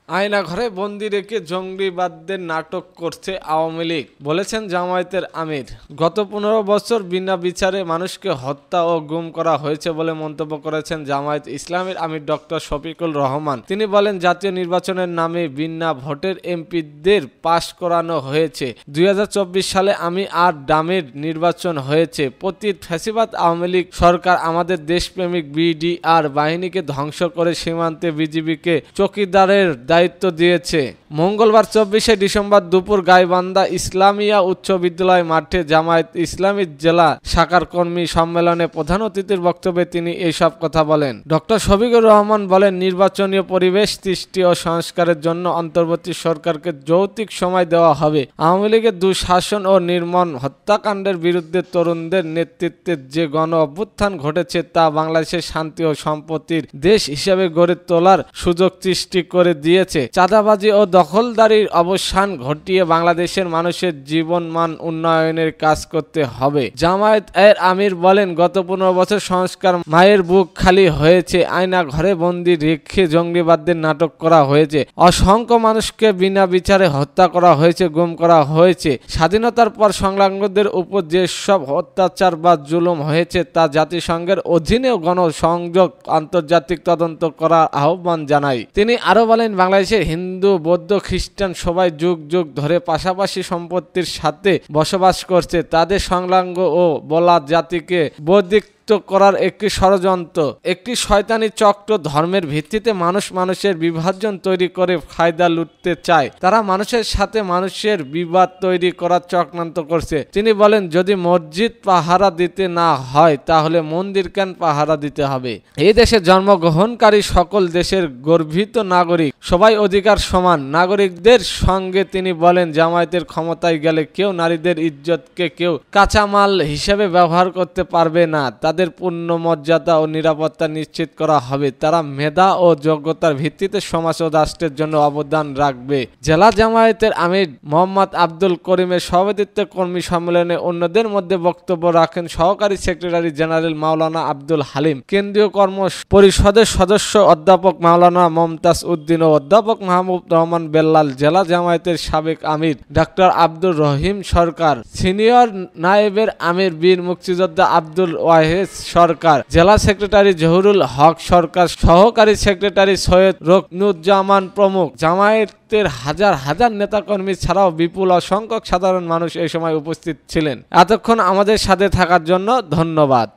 আয়না ঘরে বন্দি রেখে জঙ্গিবাদদের নাটক করছে আওয়ামী লীগ, বলেছেন জামায়াতের আমির। গত 15 বছর বিনা বিচারে মানুষকে হত্যা ও গুম করা হয়েছে বলে মন্তব্য করেছেন জামায়াত ইসলামীর আমির ডক্টর শফিকুল রহমান। তিনি বলেন, জাতীয় নির্বাচনের নামে বিনা ভোটের এমপিদের পাশ করানো হয়েছে। 2024 সালে আমি আর ডামের নির্বাচন হয়েছে। পতিত ফ্যাসিবাদ আওয়ামী লীগ সরকার আমাদের দেশপ্রেমিক বিডিআর বাহিনীকে ধ্বংস করে সীমান্তে বিজিবিকে চৌকিদারের দায়িত্ব দিয়েছে। মঙ্গলবার 24শে ডিসেম্বর দুপুর গাইবান্ধা ইসলামিয়া উচ্চ বিদ্যালয় মাঠে জামায়াত ইসলামীর জেলা শাখার কর্মী সম্মেলনে প্রধান অতিথির বক্তব্যে তিনি এইসব কথা বলেন। ডক্টর শফিকুর রহমান বলেন, নির্বাচনীয় পরিবেশ সৃষ্টি ও সংস্কারের জন্য অন্তর্বর্তী সরকারকে যৌক্তিক সময় দেওয়া হবে। আওয়ামী লীগের দুঃশাসন ও নির্মম হত্যাকাণ্ডের বিরুদ্ধে তরুণদের নেতৃত্বে যে গণ অভ্যুত্থান ঘটেছে তা বাংলাদেশের শান্তি ও সম্প্রীতির দেশ হিসেবে গড়ে তোলার সুযোগ সৃষ্টি করে দিয়েছে। চাঁদাবাজি ও দখলদারির অবসান ঘটিয়ে বাংলাদেশের মানুষের জীবনমান উন্নয়নের কাজ করতে হবে। জামায়াত এর আমির বলেন, গত 15 বছর সংস্কার মায়ের বুক খালি হয়েছে। আয়না ঘরে বন্দি রেখে জঙ্গিবাদদের নাটক করা হয়েছে। অসংখ্য মানুষকে বিনা বিচারে হত্যা করা হয়েছে, গুম করা হয়েছে। স্বাধীনতার পর সংখ্যালঘুদের উপর যেসব অত্যাচার বা জুলুম হয়েছে তা জাতিসংঘের অধীনেও গণসংযোগ আন্তর্জাতিক তদন্ত করার আহ্বান জানাই। তিনি আরো বলেন, বাংলাদেশের হিন্দু, বৌদ্ধ, খ্রিস্টান সবাই যুগ যুগ ধরে পাশাপাশি সম্পত্তির সাথে বসবাস করছে। তাদের সংখ্যালঘু ও বলা জাতিকে বৈদিক করার একটি ষড়যন্ত্র, একটি শয়তানি চক্র। ধর্মের ভিত্তিতে মানুষের বিভাজন তৈরি করে ফায়দা লুটতে চায়। তারা মানুষের সাথে মানুষের বিবাদ তৈরি করার চক্রান্ত করছে। তিনি বলেন, যদি মসজিদ পাহারা দিতে না হয় তাহলে মন্দির কেন পাহারা দিতে হবে? এই দেশে জন্মগ্রহণকারী সকল দেশের গর্বিত নাগরিক, সবাই অধিকার সমান। নাগরিকদের সঙ্গে তিনি বলেন, জামায়াতের ক্ষমতায় গেলে কেউ নারীদের ইজ্জতকে কেউ কাঁচামাল হিসেবে ব্যবহার করতে পারবে না। তাদের পূর্ণ মর্যাদা ও নিরাপত্তা নিশ্চিত করা হবে। তারা মেধা ও যোগ্যতার ভিত্তিতে সমাজ ও রাষ্ট্রের জন্য অবদান রাখবে। জেলা জামায়াতের আমির মোহাম্মদ আব্দুল করিমের সভাপতিত্বে কর্মী সম্মেলনে অন্যদের মধ্যে বক্তব্য রাখেন সহকারী সেক্রেটারি জেনারেল মাওলানা আব্দুল হালিম, কেন্দ্রীয় কর্ম পরিষদের সদস্য অধ্যাপক মাওলানা মমতাজ উদ্দিন ও অধ্যাপক মাহমুদ রহমান বেল্লাল, জেলা জামায়াতের সাবেক আমির ডাক্তার আব্দুর রহিম সরকার, সিনিয়র নায়েবের আমির বীর মুক্তিযোদ্ধা আব্দুল ওয়াহেদ সরকার, জেলা সেক্রেটারি জহুরুল হক সরকার, সহকারী সেক্রেটারি সৈয়দ রকনুজ্জামান প্রমুখ। জামায়াতের হাজার হাজার নেতাকর্মী ছাড়াও বিপুল অসংখ্য সাধারণ মানুষ এই সময় উপস্থিত ছিলেন। এতক্ষণ আমাদের সাথে থাকার জন্য ধন্যবাদ।